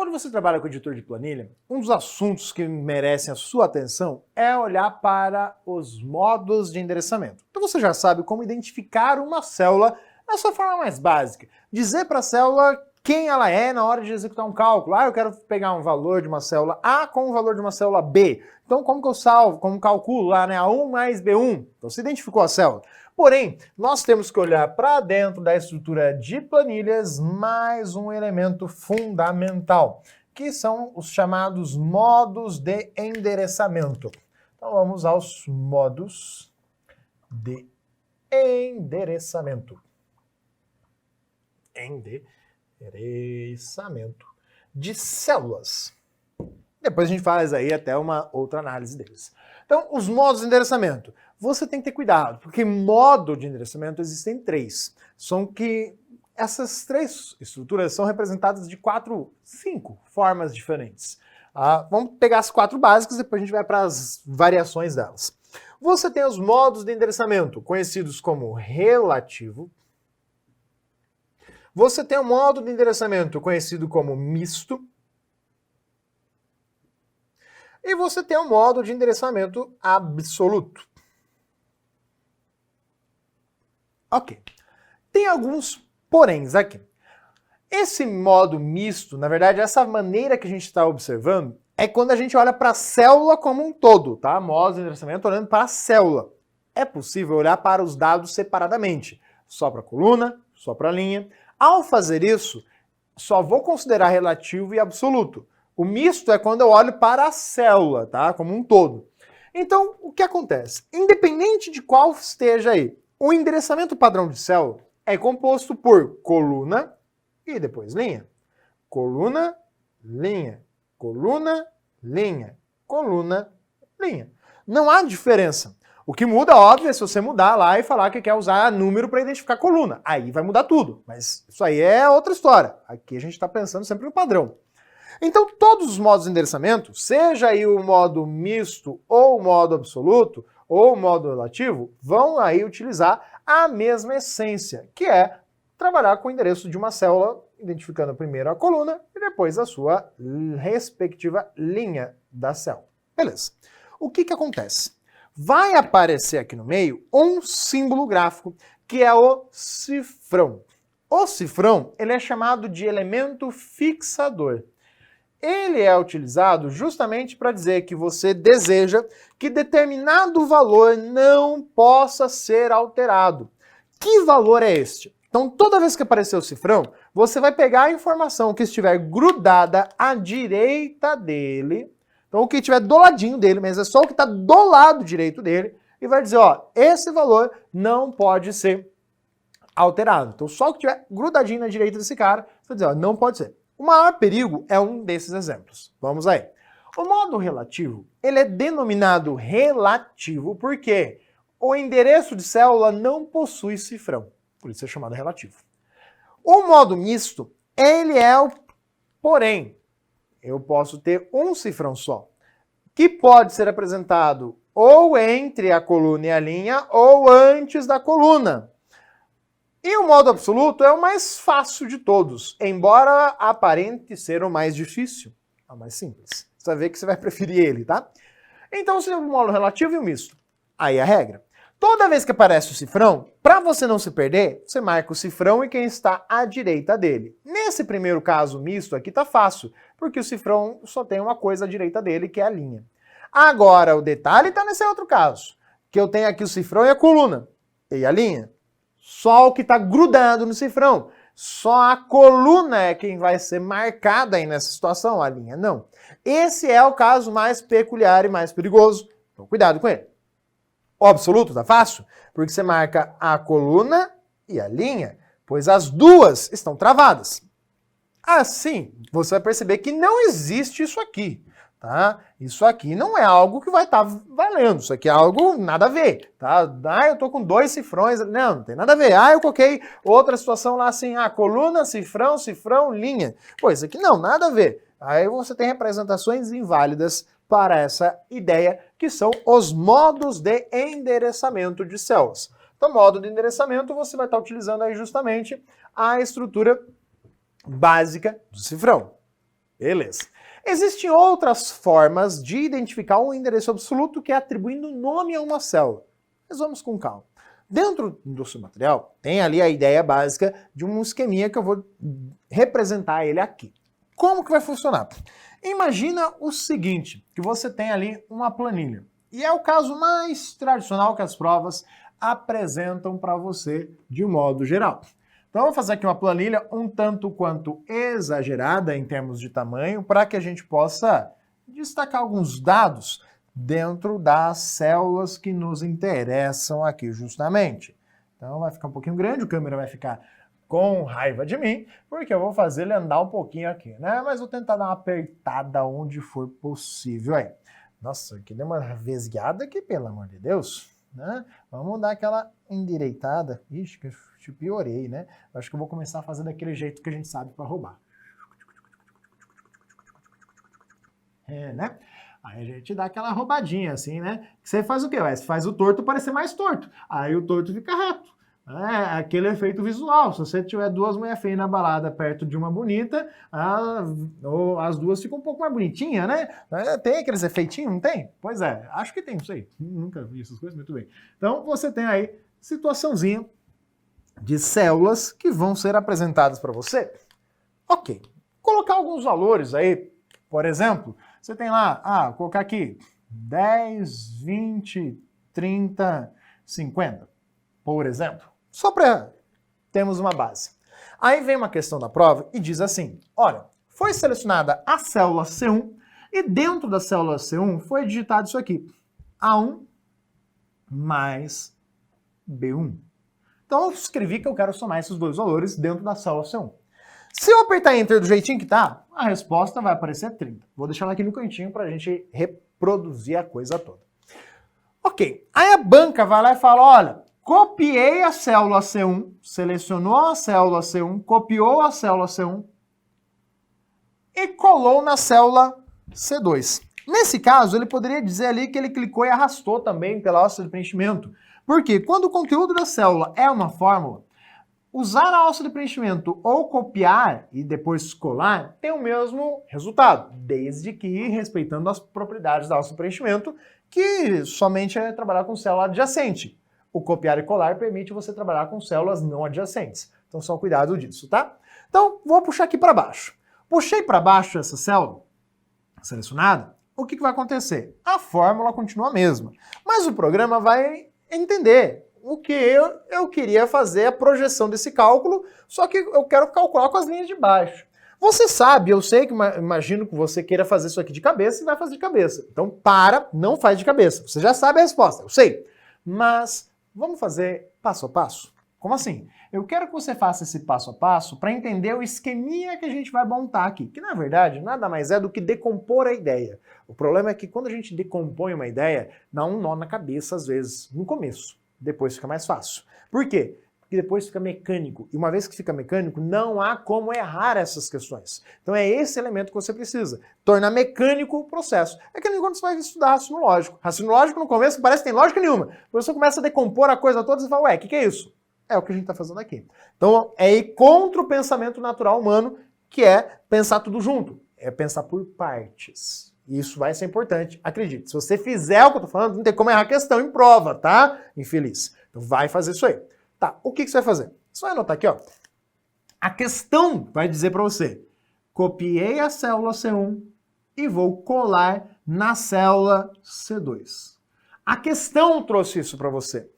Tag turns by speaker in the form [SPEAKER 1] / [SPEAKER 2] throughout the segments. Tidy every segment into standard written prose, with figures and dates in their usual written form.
[SPEAKER 1] Quando você trabalha com editor de planilha, um dos assuntos que merecem a sua atenção é olhar para os modos de endereçamento. Então você já sabe como identificar uma célula na sua forma mais básica. Dizer para a célula quem ela é na hora de executar um cálculo. Eu quero pegar um valor de uma célula A com o valor de uma célula B. Então como que eu salvo, como calculo lá, né? A1 mais B1. Então você identificou a célula. Porém, nós temos que olhar para dentro da estrutura de planilhas mais um elemento fundamental, que são os chamados modos de endereçamento. Então vamos aos modos de endereçamento. Endereçamento de células. Depois a gente faz aí até uma outra análise deles. Então, os modos de endereçamento. Você tem que ter cuidado, porque modo de endereçamento existem três. São que essas três estruturas são representadas de 5 formas diferentes. Vamos pegar as 4 básicas, depois a gente vai para as variações delas. Você tem os modos de endereçamento, conhecidos como relativo. Você tem o modo de endereçamento conhecido como misto. E você tem o modo de endereçamento absoluto. Ok. Tem alguns poréns aqui. Esse modo misto, na verdade, essa maneira que a gente está observando, é quando a gente olha para a célula como um todo, tá? Modo de endereçamento olhando para a célula. É possível olhar para os dados separadamente, só para a coluna, só para a linha. Ao fazer isso, só vou considerar relativo e absoluto. O misto é quando eu olho para a célula, tá? Como um todo. Então, o que acontece? Independente de qual esteja aí, o endereçamento padrão de célula é composto por coluna e depois linha. Coluna, linha. Coluna, linha. Coluna, linha. Não há diferença. O que muda, óbvio, é se você mudar lá e falar que quer usar número para identificar coluna. Aí vai mudar tudo. Mas isso aí é outra história. Aqui a gente está pensando sempre no padrão. Então, todos os modos de endereçamento, seja aí o modo misto ou o modo absoluto ou o modo relativo, vão aí utilizar a mesma essência, que é trabalhar com o endereço de uma célula, identificando primeiro a coluna e depois a sua respectiva linha da célula. Beleza. O que acontece? Vai aparecer aqui no meio um símbolo gráfico, que é o cifrão. O cifrão, ele é chamado de elemento fixador. Ele é utilizado justamente para dizer que você deseja que determinado valor não possa ser alterado. Que valor é este? Então, toda vez que aparecer o cifrão, você vai pegar a informação que estiver grudada à direita dele. Então, o que estiver do ladinho dele, mas é só o que está do lado direito dele, e vai dizer, ó, esse valor não pode ser alterado. Então, só o que estiver grudadinho na direita desse cara, você vai dizer, ó, não pode ser. O maior perigo é um desses exemplos. Vamos aí. O modo relativo, ele é denominado relativo porque o endereço de célula não possui cifrão. Por isso é chamado relativo. O modo misto, ele é o porém. Eu posso ter um cifrão só, que pode ser apresentado ou entre a coluna e a linha ou antes da coluna. E o modo absoluto é o mais fácil de todos, embora aparente ser o mais difícil. É o mais simples. Você vai ver que você vai preferir ele, tá? Então, você tem o modo relativo e o misto. Aí a regra. Toda vez que aparece o cifrão, para você não se perder, você marca o cifrão e quem está à direita dele. Nesse primeiro caso misto aqui tá fácil, porque o cifrão só tem uma coisa à direita dele, que é a linha. Agora, o detalhe está nesse outro caso, que eu tenho aqui o cifrão e a coluna. E a linha? Só o que está grudado no cifrão. Só a coluna é quem vai ser marcada aí nessa situação, a linha não. Esse é o caso mais peculiar e mais perigoso. Então, cuidado com ele. O absoluto tá fácil, porque você marca a coluna e a linha, pois as duas estão travadas. Assim, você vai perceber que não existe isso aqui, tá? Isso aqui não é algo que vai estar valendo, isso aqui é algo nada a ver, tá? Eu tô com 2 cifrões, não tem nada a ver. Eu coloquei outra situação lá assim, coluna, cifrão, cifrão, linha. Pô, isso aqui não, nada a ver. Aí você tem representações inválidas para essa ideia, que são os modos de endereçamento de células. Então, modo de endereçamento, você vai estar utilizando aí justamente a estrutura básica do cifrão. Beleza. Existem outras formas de identificar um endereço absoluto que é atribuindo nome a uma célula. Mas vamos com calma. Dentro do seu material, tem ali a ideia básica de um esqueminha que eu vou representar ele aqui. Como que vai funcionar? Imagina o seguinte, que você tem ali uma planilha. E é o caso mais tradicional que as provas apresentam para você de modo geral. Então, eu vou fazer aqui uma planilha um tanto quanto exagerada em termos de tamanho, para que a gente possa destacar alguns dados dentro das células que nos interessam aqui justamente. Então, vai ficar um pouquinho grande, o câmera vai ficar com raiva de mim, porque eu vou fazer ele andar um pouquinho aqui, né? Mas vou tentar dar uma apertada onde for possível aí. Nossa, aqui deu uma vesgueada aqui, pelo amor de Deus, né? Vamos dar aquela endireitada. Ixi, que eu piorei, né? Eu acho que eu vou começar a fazer daquele jeito que a gente sabe para roubar. É, né? Aí a gente dá aquela roubadinha assim, né? Você faz o quê? Você faz o torto parecer mais torto. Aí o torto fica reto. É aquele efeito visual. Se você tiver duas mulheres feias na balada perto de uma bonita, as duas ficam um pouco mais bonitinhas, né? Tem aqueles efeitinhos, não tem? Pois é, acho que tem, não sei. Nunca vi essas coisas, muito bem. Então você tem aí situaçãozinha de células que vão ser apresentadas para você. Ok. Colocar alguns valores aí, por exemplo, você tem lá, colocar aqui 10, 20, 30, 50, por exemplo. Só para termos uma base. Aí vem uma questão da prova e diz assim, olha, foi selecionada a célula C1 e dentro da célula C1 foi digitado isso aqui, A1 mais B1. Então eu escrevi que eu quero somar esses dois valores dentro da célula C1. Se eu apertar Enter do jeitinho que tá, a resposta vai aparecer 30. Vou deixar ela aqui no cantinho para a gente reproduzir a coisa toda. Ok, aí a banca vai lá e fala, olha, copiei a célula C1, selecionou a célula C1, copiou a célula C1 e colou na célula C2. Nesse caso, ele poderia dizer ali que ele clicou e arrastou também pela alça de preenchimento. Porque quando o conteúdo da célula é uma fórmula, usar a alça de preenchimento ou copiar e depois colar tem o mesmo resultado, desde que respeitando as propriedades da alça de preenchimento, que somente é trabalhar com célula adjacente. O copiar e colar permite você trabalhar com células não adjacentes. Então, só cuidado disso, tá? Então, vou puxar aqui para baixo. Puxei para baixo essa célula selecionada, o que vai acontecer? A fórmula continua a mesma, mas o programa vai entender o que eu queria fazer a projeção desse cálculo, só que eu quero calcular com as linhas de baixo. Você sabe, eu sei que imagino que você queira fazer isso aqui de cabeça e vai fazer de cabeça. Então não faz de cabeça. Você já sabe a resposta, eu sei. Mas vamos fazer passo a passo? Como assim? Eu quero que você faça esse passo a passo para entender o esqueminha que a gente vai montar aqui, que na verdade nada mais é do que decompor a ideia. O problema é que quando a gente decompõe uma ideia, dá um nó na cabeça às vezes, no começo. Depois fica mais fácil. Por quê? Porque depois fica mecânico. E uma vez que fica mecânico, não há como errar essas questões. Então é esse elemento que você precisa. Tornar mecânico o processo. É que nem quando você vai estudar raciocínio lógico. Raciocínio lógico no começo parece que tem lógica nenhuma. Depois você começa a decompor a coisa toda e você fala, ué, o que é isso? É o que a gente está fazendo aqui. Então é ir contra o pensamento natural humano, que é pensar tudo junto. É pensar por partes. Isso vai ser importante, acredite. Se você fizer o que eu tô falando, não tem como errar a questão em prova, tá? Infeliz. Então vai fazer isso aí. Tá, o que você vai fazer? Você vai anotar aqui, ó. A questão vai dizer para você, copiei a célula C1 e vou colar na célula C2. A questão trouxe isso para você.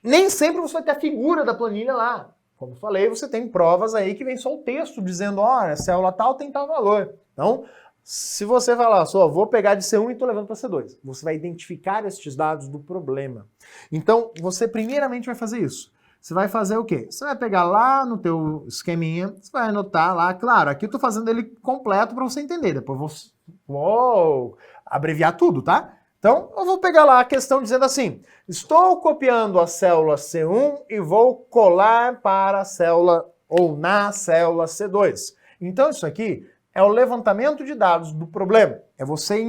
[SPEAKER 1] Nem sempre você vai ter a figura da planilha lá. Como eu falei, você tem provas aí que vem só o texto dizendo, olha, a célula tal tem tal valor. Então, se você falar, só vou pegar de C1 e estou levando para C2, você vai identificar estes dados do problema. Então, você primeiramente vai fazer isso. Você vai fazer o quê? Você vai pegar lá no teu esqueminha, você vai anotar lá, claro, aqui eu estou fazendo ele completo para você entender, depois vou abreviar tudo, tá? Então, eu vou pegar lá a questão dizendo assim, estou copiando a célula C1 e vou colar para a célula, ou na célula C2. Então, isso aqui é o levantamento de dados do problema. É você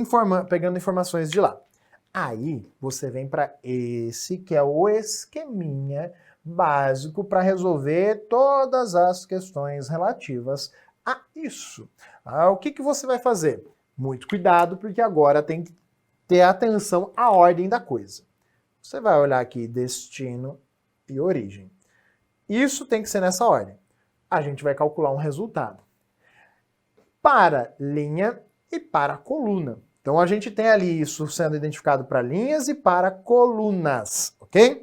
[SPEAKER 1] pegando informações de lá. Aí, você vem para esse que é o esqueminha básico para resolver todas as questões relativas a isso. O que você vai fazer? Muito cuidado, porque agora tem que ter atenção à ordem da coisa. Você vai olhar aqui destino e origem. Isso tem que ser nessa ordem. A gente vai calcular um resultado para linha e para coluna. Então a gente tem ali isso sendo identificado para linhas e para colunas, ok?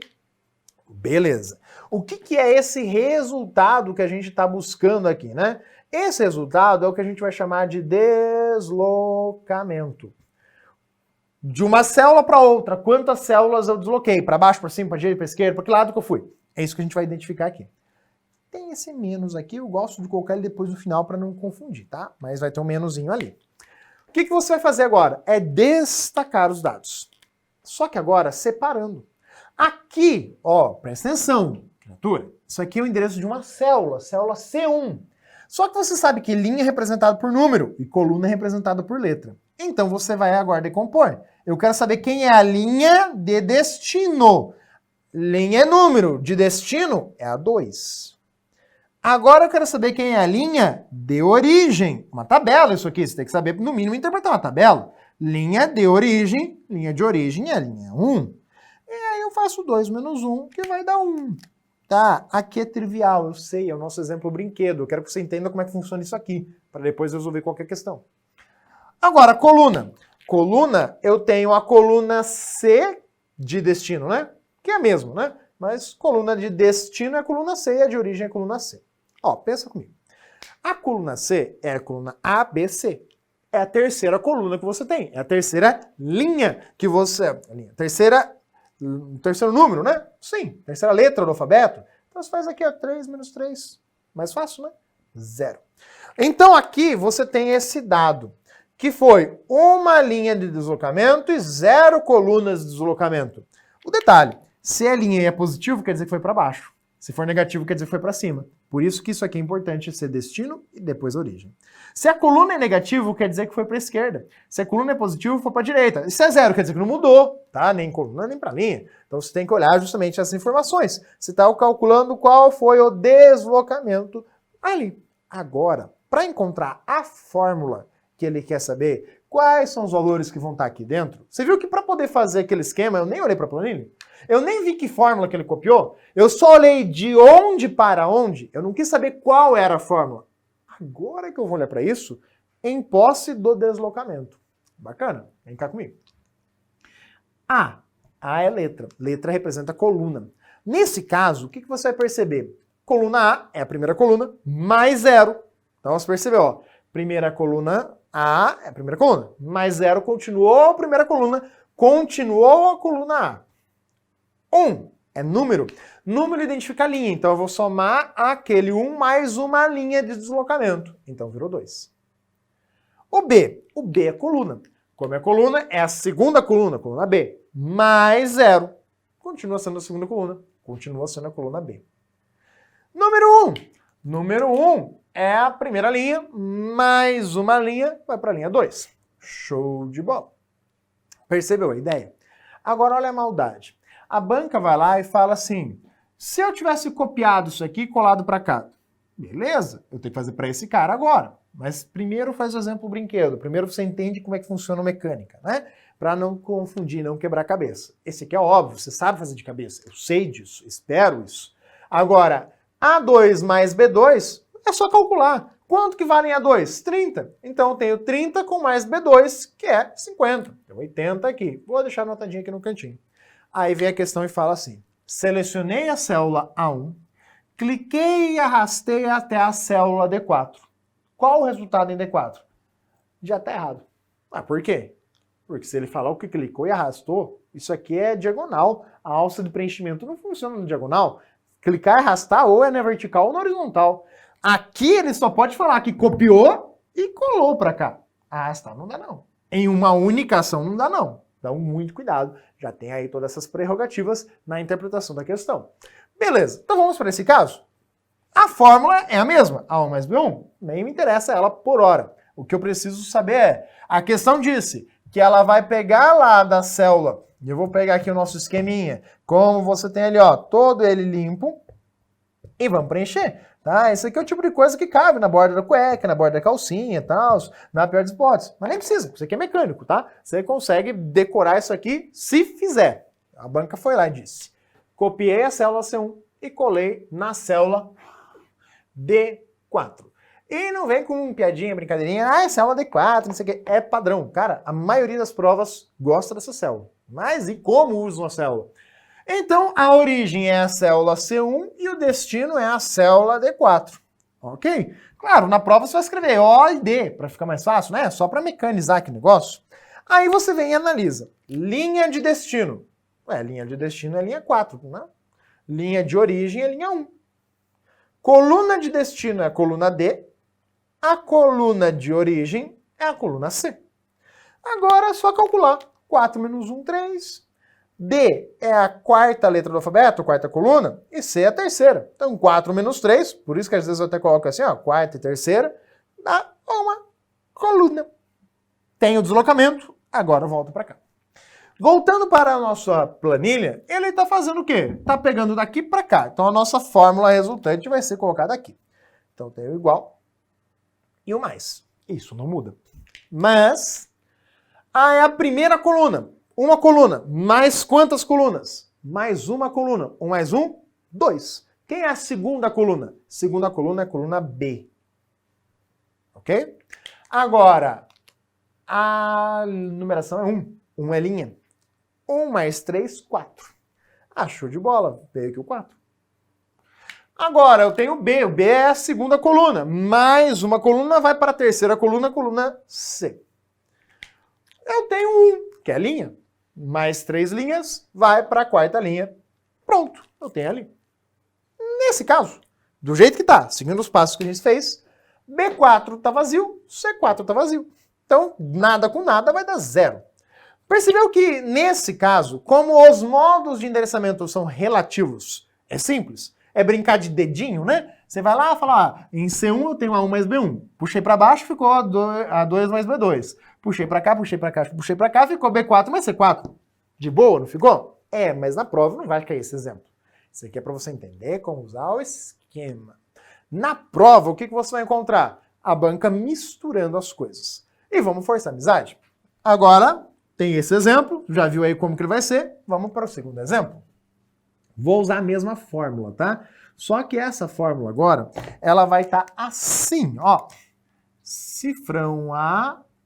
[SPEAKER 1] Beleza. O que é esse resultado que a gente está buscando aqui, né? Esse resultado é o que a gente vai chamar de deslocamento. De uma célula para outra, quantas células eu desloquei? Para baixo, para cima, para direita, para esquerda, para que lado que eu fui? É isso que a gente vai identificar aqui. Tem esse menos aqui, eu gosto de colocar ele depois no final para não confundir, tá? Mas vai ter um menuzinho ali. O que você vai fazer agora? É destacar os dados. Só que agora separando. Aqui, ó, presta atenção, criatura. Isso aqui é o endereço de uma célula C1. Só que você sabe que linha é representada por número e coluna é representada por letra. Então você vai agora decompor. Eu quero saber quem é a linha de destino. Linha é número, de destino é a 2. Agora eu quero saber quem é a linha de origem. Uma tabela isso aqui, você tem que saber no mínimo interpretar uma tabela. Linha de origem é a linha 1. E aí eu faço 2 menos 1, que vai dar 1. Tá, aqui é trivial, eu sei, é o nosso exemplo brinquedo. Eu quero que você entenda como é que funciona isso aqui, para depois resolver qualquer questão. Agora, coluna. Coluna, eu tenho a coluna C de destino, né? Que é a mesma, né? Mas coluna de destino é a coluna C e a de origem é a coluna C. Ó, pensa comigo. A coluna C é a coluna ABC. É a terceira coluna que você tem. É a terceira linha que você... Terceiro número, né? Sim, terceira letra do alfabeto. Então você faz aqui, ó, 3 menos 3. Mais fácil, né? 0. Então aqui você tem esse dado, que foi uma linha de deslocamento e 0 colunas de deslocamento. O detalhe, se a linha é positivo, quer dizer que foi para baixo. Se for negativo, quer dizer que foi para cima. Por isso que isso aqui é importante ser destino e depois origem. Se a coluna é negativo, quer dizer que foi para a esquerda. Se a coluna é positivo, foi para a direita. E se é 0, quer dizer que não mudou, tá? Nem coluna, nem para linha. Então você tem que olhar justamente essas informações. Você está calculando qual foi o deslocamento ali. Agora, para encontrar a fórmula que ele quer saber, quais são os valores que vão estar aqui dentro, você viu que para poder fazer aquele esquema, eu nem olhei para a planilha? Eu nem vi que fórmula que ele copiou, eu só olhei de onde para onde, eu não quis saber qual era a fórmula. Agora que eu vou olhar para isso, em posse do deslocamento. Bacana? Vem cá comigo. A é letra. Letra representa coluna. Nesse caso, o que você vai perceber? Coluna A é a primeira coluna, mais 0. Então você percebeu, ó. Primeira coluna A é a primeira coluna, mais 0 continuou a primeira coluna, continuou a coluna A. 1 é número. Número identifica a linha, então eu vou somar aquele 1 mais uma linha de deslocamento. Então virou 2. O B é coluna. Como é coluna, é a segunda coluna B, mais 0. Continua sendo a segunda coluna, continua sendo a coluna B. Número 1. Número 1 é a primeira linha, mais uma linha, vai para a linha 2. Show de bola. Percebeu a ideia? Agora olha a maldade. A banca vai lá e fala assim, se eu tivesse copiado isso aqui e colado para cá, beleza, eu tenho que fazer para esse cara agora. Mas primeiro faz o exemplo brinquedo, primeiro você entende como é que funciona a mecânica, né? Para não confundir, não quebrar a cabeça. Esse aqui é óbvio, você sabe fazer de cabeça, eu sei disso, espero isso. Agora, A2 mais B2 é só calcular. Quanto que vale A2? 30. Então eu tenho 30 com mais B2, que é 50. Então 80 aqui. Vou deixar anotadinho aqui no cantinho. Aí vem a questão e fala assim, selecionei a célula A1, cliquei e arrastei até a célula D4. Qual o resultado em D4? Já está errado. Ah, por quê? Porque se ele falar o que clicou e arrastou, isso aqui é diagonal. A alça de preenchimento não funciona no diagonal. Clicar e arrastar ou é na vertical ou na horizontal. Aqui ele só pode falar que copiou e colou para cá. Arrastar não dá não. Em uma única ação não dá não. Então muito cuidado. Já tem aí todas essas prerrogativas na interpretação da questão. Beleza, então vamos para esse caso? A fórmula é a mesma, A1 mais B1, nem me interessa ela por hora. O que eu preciso saber é, a questão disse que ela vai pegar lá da célula, e eu vou pegar aqui o nosso esqueminha, como você tem ali, ó, todo ele limpo, e vamos preencher. Tá? Esse aqui é o tipo de coisa que cabe na borda da cueca, na borda da calcinha e tal, na pior das hipóteses. Mas nem precisa, isso aqui é mecânico, tá? Você consegue decorar isso aqui se fizer. A banca foi lá e disse. Copiei a célula C1 e colei na célula D4. E não vem com piadinha, brincadeirinha, é célula D4, não sei o que. É padrão. Cara, a maioria das provas gosta dessa célula. Mas e como usam a célula? Então, a origem é a célula C1 e o destino é a célula D4. Ok? Claro, na prova você vai escrever O e D, para ficar mais fácil, né? Só para mecanizar aqui o negócio. Aí você vem e analisa. Linha de destino. Linha de destino é linha 4, né? Linha de origem é linha 1. Coluna de destino é a coluna D. A coluna de origem é a coluna C. Agora é só calcular. 4 menos 1, 3. D é a quarta letra do alfabeto, quarta coluna, e C é a terceira. Então 4 menos 3, por isso que às vezes eu até coloco assim, ó, quarta e terceira, dá uma coluna. Tem o deslocamento, agora eu volto para cá. Voltando para a nossa planilha, ele está fazendo o quê? Está pegando daqui para cá. Então a nossa fórmula resultante vai ser colocada aqui. Então tem o igual e o mais. Isso não muda. Mas, é a primeira coluna. Uma coluna. Mais quantas colunas? Mais uma coluna. 1 mais 1, 2. Quem é a segunda coluna? Segunda coluna é a coluna B. Ok? Agora, a numeração é 1. 1 é linha. 1 mais 3, 4. Show de bola. Veio aqui o 4. Agora, eu tenho o B. O B é a segunda coluna. Mais uma coluna vai para a terceira coluna, coluna C. Eu tenho 1, que é linha. Mais 3 linhas, vai para a quarta linha. Pronto, eu tenho ali. Nesse caso, do jeito que está, seguindo os passos que a gente fez, B4 está vazio, C4 está vazio. Então, nada com nada vai dar 0. Percebeu que, nesse caso, como os modos de endereçamento são relativos, é simples. É brincar de dedinho, né? Você vai lá e fala, em C1 eu tenho A1 mais B1. Puxei para baixo, ficou A2 mais B2. Puxei para cá, puxei para cá, puxei para cá, ficou B4 mais C4. De boa, não ficou? Mas na prova não vai cair esse exemplo. Isso aqui é para você entender como usar o esquema. Na prova, o que você vai encontrar? A banca misturando as coisas. E vamos forçar a amizade? Agora, tem esse exemplo, já viu aí como que ele vai ser? Vamos para o segundo exemplo. Vou usar a mesma fórmula, tá? Só que essa fórmula agora, ela vai estar assim, ó. Cifrão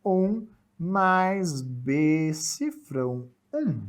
[SPEAKER 1] A1 mais B cifrão 1.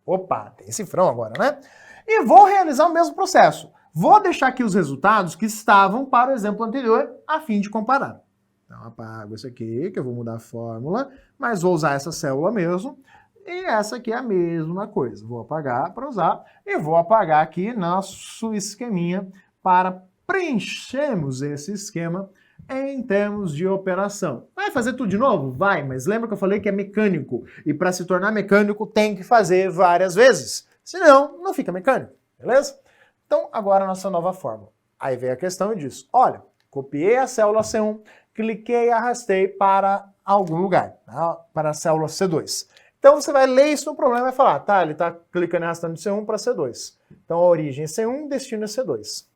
[SPEAKER 1] Opa, tem cifrão agora, né? E vou realizar o mesmo processo. Vou deixar aqui os resultados que estavam para o exemplo anterior, a fim de comparar. Então, apago isso aqui, que eu vou mudar a fórmula, mas vou usar essa célula mesmo. E essa aqui é a mesma coisa. Vou apagar para usar e vou apagar aqui nosso esqueminha para preenchermos esse esquema em termos de operação. Vai fazer tudo de novo? Vai, mas lembra que eu falei que é mecânico. E para se tornar mecânico tem que fazer várias vezes. Senão, não fica mecânico, beleza? Então, agora a nossa nova fórmula. Aí vem a questão e diz, olha, copiei a célula C1, cliquei e arrastei para algum lugar, tá? Para a célula C2. Então você vai ler isso no problema e vai falar, tá, ele está clicando e arrastando de C1 para C2. Então a origem é C1, destino é C2.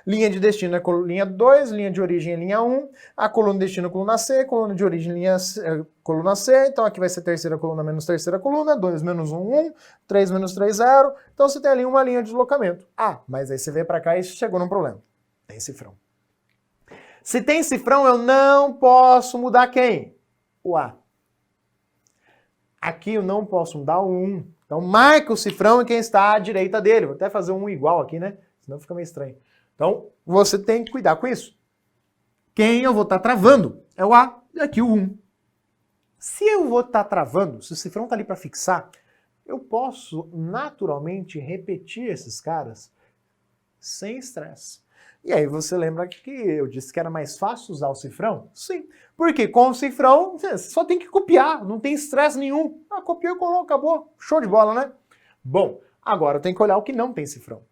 [SPEAKER 1] Linha de destino é linha 2, linha de origem é linha 1, a coluna de destino é coluna C, coluna de origem coluna C, então aqui vai ser terceira coluna menos terceira coluna, 2 menos 1, 1, 3 menos 3, 0, então você tem ali uma linha de deslocamento. Mas aí você veio para cá e chegou num problema. Tem cifrão. Se tem cifrão, eu não posso mudar quem? O A. Aqui eu não posso mudar o 1. Então marca o cifrão em quem está à direita dele. Vou até fazer um igual aqui, né? Senão fica meio estranho. Então você tem que cuidar com isso. Quem eu vou estar travando é o A e aqui o 1. Se eu vou estar travando, se o cifrão está ali para fixar, eu posso naturalmente repetir esses caras sem estresse. E aí você lembra que eu disse que era mais fácil usar o cifrão? Sim, porque com o cifrão você só tem que copiar, não tem estresse nenhum. Copiou e colou, acabou. Show de bola, né? Bom, agora eu tenho que olhar o que não tem cifrão.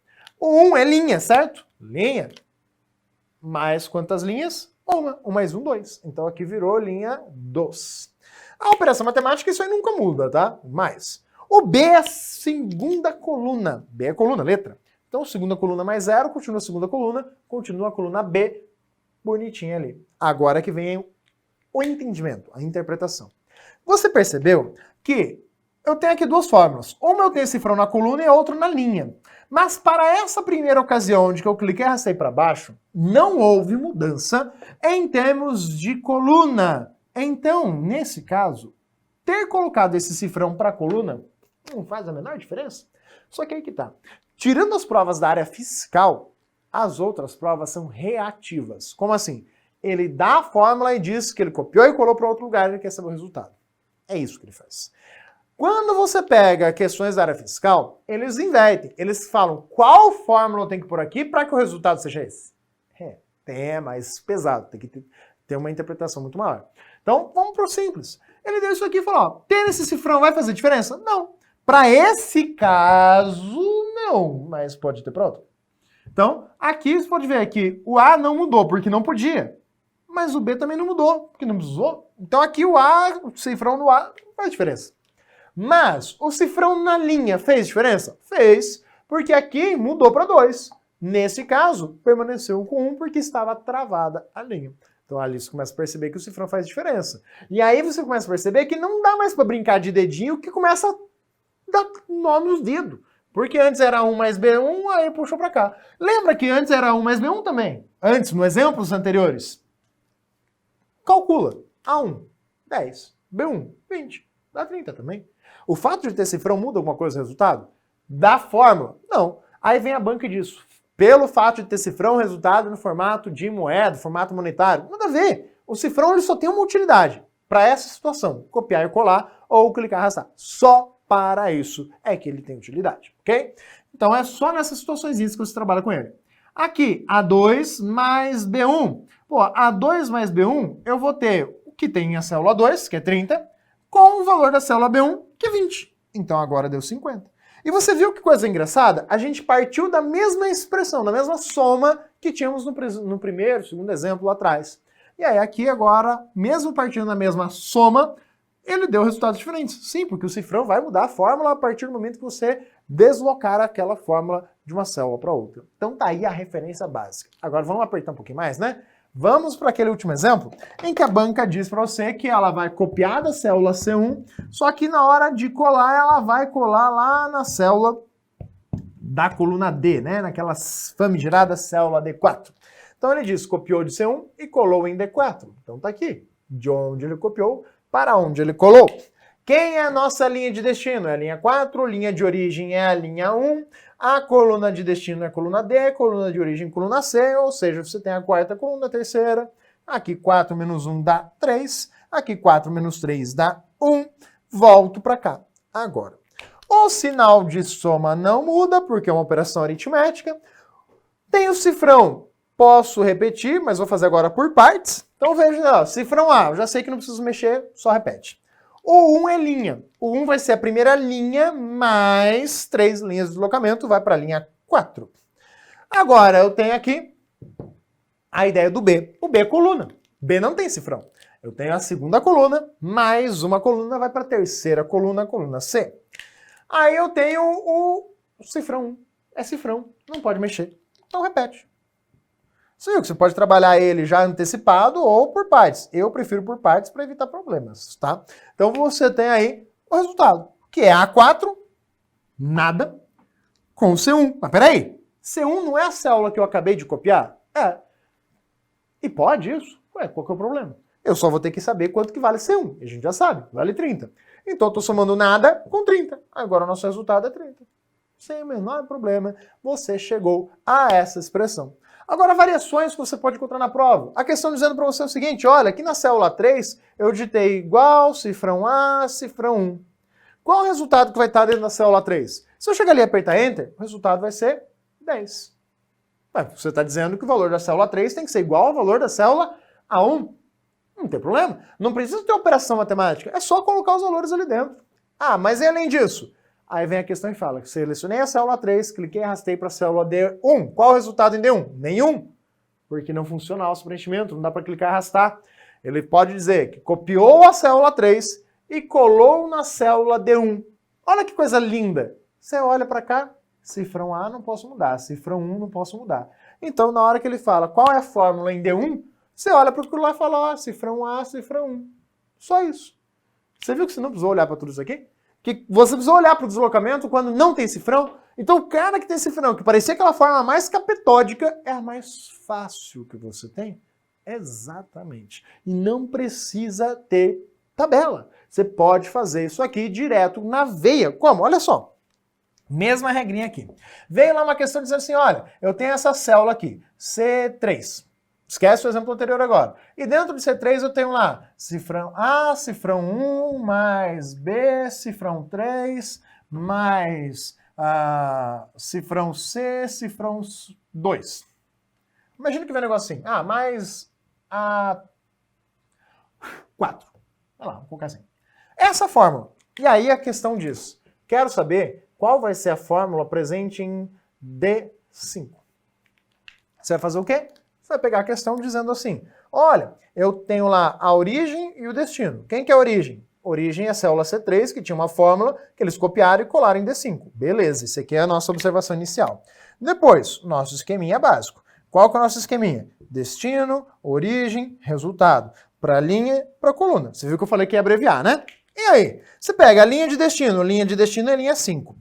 [SPEAKER 1] O 1 é linha, certo? Linha. Mais quantas linhas? Uma. 1 mais 1, 2. Então aqui virou linha 2. A operação matemática, isso aí nunca muda, tá? Mas o B é a segunda coluna. B é coluna, letra. Então, segunda coluna mais 0, continua a segunda coluna, continua a coluna B, bonitinha ali. Agora que vem o entendimento, a interpretação. Você percebeu que eu tenho aqui duas fórmulas. Uma eu tenho cifrão na coluna e a outra na linha. Mas para essa primeira ocasião, onde eu cliquei e arrastei para baixo, não houve mudança em termos de coluna. Então, nesse caso, ter colocado esse cifrão para a coluna não faz a menor diferença. Só que aí que tá. Tirando as provas da área fiscal, as outras provas são reativas. Como assim? Ele dá a fórmula e diz que ele copiou e colou para outro lugar e ele quer saber o resultado. É isso que ele faz. Quando você pega questões da área fiscal, eles invertem. Eles falam qual fórmula eu tenho que pôr aqui para que o resultado seja esse. É mais pesado, tem que ter uma interpretação muito maior. Então, vamos para o simples. Ele deu isso aqui e falou, ó, ter esse cifrão vai fazer diferença? Não. Para esse caso, não, mas pode ter para outro. Então, aqui você pode ver que o A não mudou, porque não podia. Mas o B também não mudou, porque não precisou. Então aqui o A, o cifrão no A, não faz diferença. Mas o cifrão na linha fez diferença? Fez, porque aqui mudou para 2. Nesse caso, permaneceu com 1 porque estava travada a linha. Então ali você começa a perceber que o cifrão faz diferença. E aí você começa a perceber que não dá mais para brincar de dedinho, que começa a dar nome nos dedos. Porque antes era 1 mais B1, aí puxou para cá. Lembra que antes era 1 mais B1 também? Antes, no exemplos anteriores. Calcula. A1, 10. B1, 20. Dá 30 também. O fato de ter cifrão muda alguma coisa no resultado? Da fórmula? Não. Aí vem a banca disso. Pelo fato de ter cifrão, resultado no formato de moeda, formato monetário. Nada a ver. O cifrão ele só tem uma utilidade para essa situação. Copiar e colar ou clicar e arrastar. Só para isso é que ele tem utilidade, ok? Então é só nessas situações que você trabalha com ele. Aqui, A2 mais B1. Pô, A2 mais B1, eu vou ter o que tem a célula 2, que é 30, com o valor da célula B1, que é 20. Então agora deu 50. E você viu que coisa engraçada? A gente partiu da mesma expressão, da mesma soma que tínhamos no primeiro, segundo exemplo lá atrás. E aí aqui agora, mesmo partindo da mesma soma, ele deu resultados diferentes. Sim, porque o cifrão vai mudar a fórmula a partir do momento que você deslocar aquela fórmula de uma célula para outra. Então tá aí a referência básica. Agora vamos apertar um pouquinho mais, né? Vamos para aquele último exemplo, em que a banca diz para você que ela vai copiar da célula C1, só que na hora de colar, ela vai colar lá na célula da coluna D, né? Naquela famigerada célula D4. Então ele diz, copiou de C1 e colou em D4. Então tá aqui, de onde ele copiou para onde ele colou. Quem é a nossa linha de destino? É a linha 4, linha de origem é a linha 1, a coluna de destino é a coluna D, coluna de origem coluna C, ou seja, você tem a quarta coluna, a terceira, aqui 4 menos 1 dá 3, aqui 4 menos 3 dá 1, volto para cá. Agora, o sinal de soma não muda, porque é uma operação aritmética, tem o cifrão, posso repetir, mas vou fazer agora por partes, então veja, ó, cifrão A, eu já sei que não preciso mexer, só repete. O 1 é linha. O 1 vai ser a primeira linha, mais 3 linhas de deslocamento, vai para a linha 4. Agora, eu tenho aqui a ideia do B. O B é coluna. B não tem cifrão. Eu tenho a segunda coluna, mais uma coluna vai para a terceira coluna, coluna C. Aí eu tenho o cifrão 1. É cifrão, não pode mexer. Então repete. Você viu que você pode trabalhar ele já antecipado ou por partes. Eu prefiro por partes para evitar problemas, tá? Então você tem aí o resultado, que é A4, nada, com C1. Mas peraí, C1 não é a célula que eu acabei de copiar? É. E pode isso? Ué, qual que é o problema? Eu só vou ter que saber quanto que vale C1. A gente já sabe, vale 30. Então eu estou somando nada com 30. Agora o nosso resultado é 30. Sem o menor problema, você chegou a essa expressão. Agora, variações que você pode encontrar na prova. A questão dizendo para você o seguinte, olha, aqui na célula 3, eu digitei igual, cifrão A, cifrão 1. Qual o resultado que vai estar dentro da célula 3? Se eu chegar ali e apertar Enter, o resultado vai ser 10. Você está dizendo que o valor da célula 3 tem que ser igual ao valor da célula A1. Não tem problema. Não precisa ter operação matemática. É só colocar os valores ali dentro. Ah, mas e além disso? Aí vem a questão e fala que selecionei a célula 3, cliquei e arrastei para a célula D1. Qual o resultado em D1? Nenhum. Porque não funciona o preenchimento, não dá para clicar e arrastar. Ele pode dizer que copiou a célula 3 e colou na célula D1. Olha que coisa linda. Você olha para cá, Cifrão A não posso mudar, cifrão 1 não posso mudar. Então, na hora que ele fala qual é a fórmula em D1, você olha para aquilo lá e fala, ó, cifrão A, cifrão 1. Só isso. Você viu que você não precisou olhar para tudo isso aqui? Que você precisou olhar para o deslocamento quando não tem cifrão? Então, o cara que tem cifrão, que parecia aquela forma mais capetódica, é a mais fácil que você tem? Exatamente. E não precisa ter tabela. Você pode fazer isso aqui direto na veia. Como? Olha só. Mesma regrinha aqui. Veio lá uma questão dizendo assim, olha, eu tenho essa célula aqui, C3. Esquece o exemplo anterior agora. E dentro de C3 eu tenho lá cifrão A, cifrão 1, mais B, cifrão 3, mais cifrão C, cifrão 2. Imagina que vem um negócio assim, mais A4. Olha lá, vamos colocar assim. Essa fórmula. E aí a questão diz, quero saber qual vai ser a fórmula presente em D5. Você vai fazer o quê? Você vai pegar a questão dizendo assim, olha, eu tenho lá a origem e o destino. Quem que é a origem? Origem é a célula C3, que tinha uma fórmula que eles copiaram e colaram em D5. Beleza, isso aqui é a nossa observação inicial. Depois, nosso esqueminha básico. Qual que é o nosso esqueminha? Destino, origem, resultado. Para linha, para coluna. Você viu que eu falei que ia abreviar, né? E aí? Você pega a linha de destino é linha 5.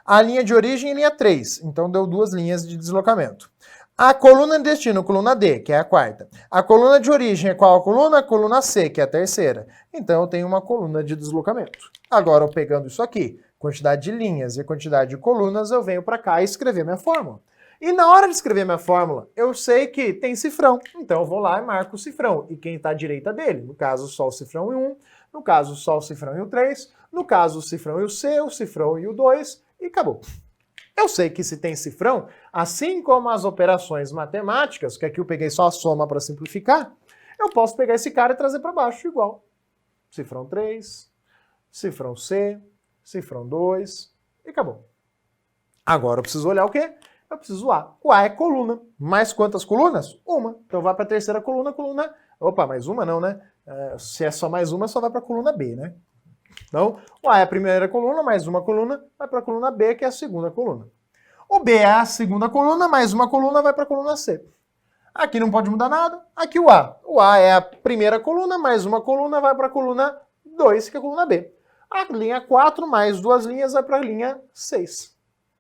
[SPEAKER 1] A linha de origem é linha 3. Então deu 2 linhas de deslocamento. A coluna de destino, coluna D, que é a quarta. A coluna de origem é qual a coluna? A coluna C, que é a terceira. Então eu tenho uma coluna de deslocamento. Agora, eu pegando isso aqui, quantidade de linhas e a quantidade de colunas, eu venho para cá e escrever minha fórmula. E na hora de escrever minha fórmula, eu sei que tem cifrão. Então eu vou lá e marco o cifrão. E quem está à direita dele? No caso, só o cifrão e 1. No caso, só o cifrão e o 3. No caso, o cifrão e o C, o cifrão e o 2. E acabou. Eu sei que se tem cifrão, assim como as operações matemáticas, que aqui eu peguei só a soma para simplificar, eu posso pegar esse cara e trazer para baixo igual. Cifrão 3, cifrão C, cifrão 2 e acabou. Agora eu preciso olhar o quê? Eu preciso A. O A é coluna. Mais quantas colunas? Uma. Então vai para a terceira coluna, coluna... Opa, mais uma não, né? Se é só mais uma, só vai para a coluna B, né? Então, o A é a primeira coluna, mais uma coluna, vai para a coluna B, que é a segunda coluna. O B é a segunda coluna, mais uma coluna, vai para a coluna C. Aqui não pode mudar nada. Aqui o A. O A é a primeira coluna, mais uma coluna, vai para a coluna 2, que é a coluna B. A linha 4, mais 2 linhas, vai para a linha 6.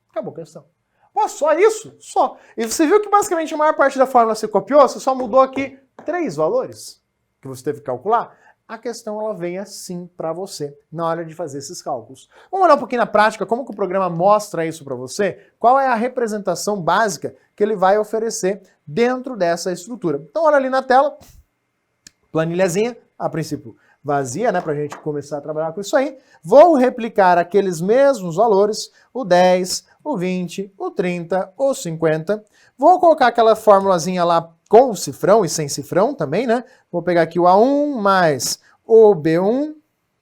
[SPEAKER 1] Acabou a questão. Pô, só isso? Só. E você viu que basicamente a maior parte da fórmula você copiou, você só mudou aqui 3 valores que você teve que calcular. A questão ela vem assim para você na hora de fazer esses cálculos. Vamos olhar um pouquinho na prática, como que o programa mostra isso para você, qual é a representação básica que ele vai oferecer dentro dessa estrutura. Então olha ali na tela, planilhazinha, a princípio vazia, né, para a gente começar a trabalhar com isso aí. Vou replicar aqueles mesmos valores, o 10, o 20, o 30, o 50. Vou colocar aquela formulazinha lá com cifrão e sem cifrão também, né? Vou pegar aqui o A1 mais o B1,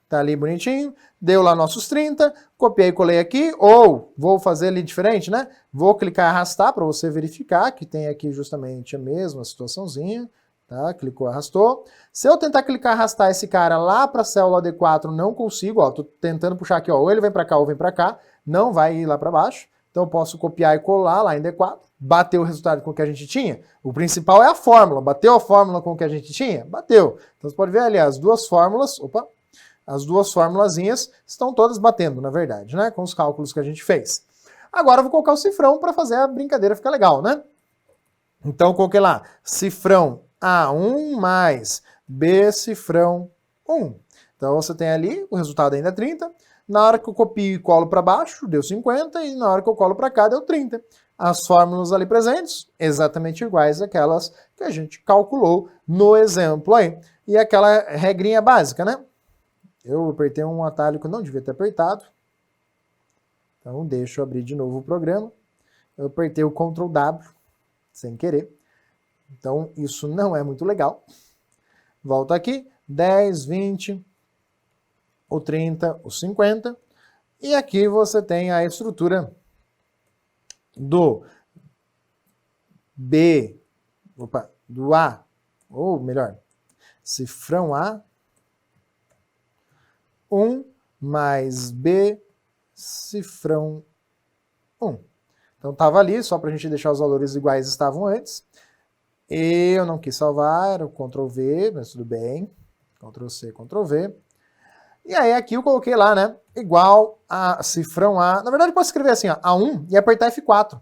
[SPEAKER 1] tá ali bonitinho, deu lá nossos 30, copiei e colei aqui, ou vou fazer ali diferente, né? Vou clicar e arrastar para você verificar que tem aqui justamente a mesma situaçãozinha, tá? Clicou, arrastou. Se eu tentar clicar e arrastar esse cara lá para a célula D4, não consigo, ó, tô tentando puxar aqui, ó, ou ele vem para cá ou vem para cá, não vai ir lá para baixo. Então eu posso copiar e colar lá em D4, bater o resultado com o que a gente tinha. O principal é a fórmula. Bateu a fórmula com o que a gente tinha? Bateu. Então você pode ver ali as duas fórmulas, as duas formulazinhas estão todas batendo, na verdade, né? Com os cálculos que a gente fez. Agora eu vou colocar o cifrão para fazer a brincadeira ficar legal, né? Então eu coloquei lá, cifrão A1 mais B cifrão 1. Então você tem ali, o resultado ainda é 30. Na hora que eu copio e colo para baixo, deu 50, e na hora que eu colo para cá, deu 30. As fórmulas ali presentes, exatamente iguais àquelas que a gente calculou no exemplo aí. E aquela regrinha básica, né? Eu apertei um atalho que eu não devia ter apertado. Então, deixa eu abrir de novo o programa. Eu apertei o Ctrl W, sem querer. Então, isso não é muito legal. Volta aqui, 10, 20... o 30, o 50, e aqui você tem a estrutura do B, do A, ou melhor, cifrão A, 1 mais B, cifrão 1. Então estava ali, só para a gente deixar os valores iguais estavam antes. Eu não quis salvar, era o Ctrl V, mas tudo bem. Ctrl C, Ctrl V. E aí aqui eu coloquei lá, né, igual a cifrão A. Na verdade, pode escrever assim, ó, A1 e apertar F4.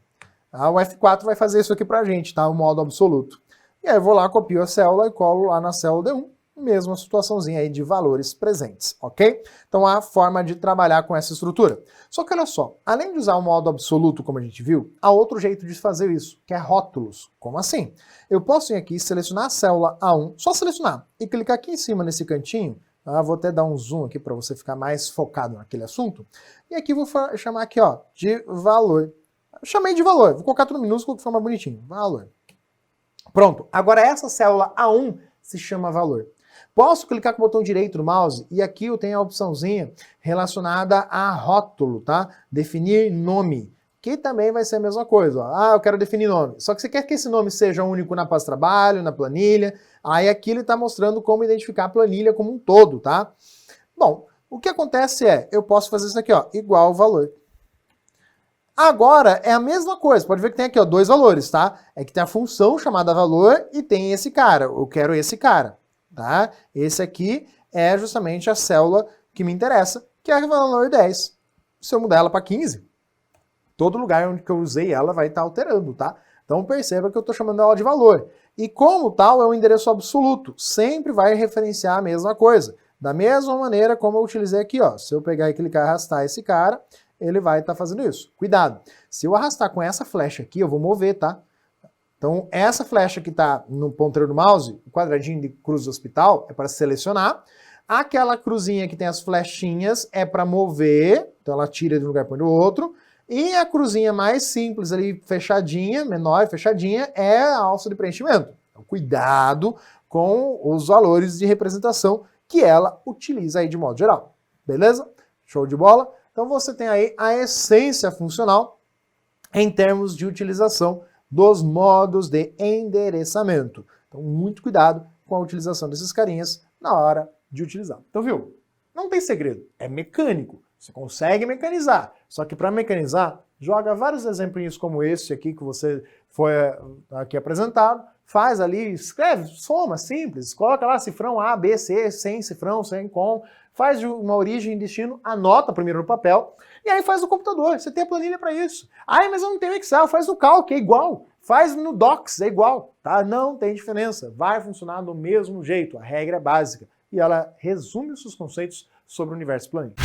[SPEAKER 1] O F4 vai fazer isso aqui pra gente, tá? O modo absoluto. E aí eu vou lá, copio a célula e colo lá na célula D1. Mesma situaçãozinha aí de valores presentes, ok? Então a forma de trabalhar com essa estrutura. Só que olha só, além de usar o modo absoluto, como a gente viu, há outro jeito de fazer isso, que é rótulos. Como assim? Eu posso vir aqui, selecionar a célula A1, só selecionar, e clicar aqui em cima nesse cantinho. Vou até dar um zoom aqui para você ficar mais focado naquele assunto. E aqui vou chamar aqui, ó, de valor. Eu chamei de valor, vou colocar tudo minúsculo que fica mais bonitinho. Valor. Pronto, agora essa célula A1 se chama valor. Posso clicar com o botão direito do mouse e aqui eu tenho a opçãozinha relacionada a rótulo, tá? Definir nome, que também vai ser a mesma coisa. Ó. Eu quero definir nome. Só que você quer que esse nome seja único na pasta de trabalho, na planilha. Aí aqui ele está mostrando como identificar a planilha como um todo, tá? Bom, o que acontece é, eu posso fazer isso aqui, ó, igual valor. Agora é a mesma coisa, pode ver que tem aqui, ó, dois valores, tá? É que tem a função chamada valor e tem esse cara, eu quero esse cara. Tá? Esse aqui é justamente a célula que me interessa, que é o valor 10. Se eu mudar ela para 15, todo lugar onde eu usei ela vai estar alterando, tá? Então perceba que eu estou chamando ela de valor. E como tal é um endereço absoluto, sempre vai referenciar a mesma coisa. Da mesma maneira como eu utilizei aqui, ó. Se eu pegar e clicar e arrastar esse cara, ele vai estar fazendo isso. Cuidado, se eu arrastar com essa flecha aqui, eu vou mover, tá? Então, essa flecha que está no ponteiro do mouse, o quadradinho de cruz do hospital, é para selecionar. Aquela cruzinha que tem as flechinhas é para mover, então ela tira de um lugar para o outro. E a cruzinha mais simples ali, fechadinha, menor, fechadinha, é a alça de preenchimento. Então, cuidado com os valores de representação que ela utiliza aí de modo geral. Beleza? Show de bola? Então você tem aí a essência funcional em termos de utilização dos modos de endereçamento. Então, muito cuidado com a utilização desses carinhas na hora de utilizar. Então, viu? Não tem segredo. É mecânico. Você consegue mecanizar. Só que para mecanizar, joga vários exemplos como esse aqui que você foi aqui apresentado. Faz ali, escreve, soma, simples. Coloca lá cifrão A, B, C, sem cifrão, sem com. Faz uma origem e destino, anota primeiro no papel. E aí faz no computador, você tem a planilha para isso. Mas eu não tenho Excel, faz no Calc, é igual. Faz no Docs, é igual, tá? Não tem diferença, vai funcionar do mesmo jeito, a regra é básica. E ela resume os seus conceitos sobre o universo planilha.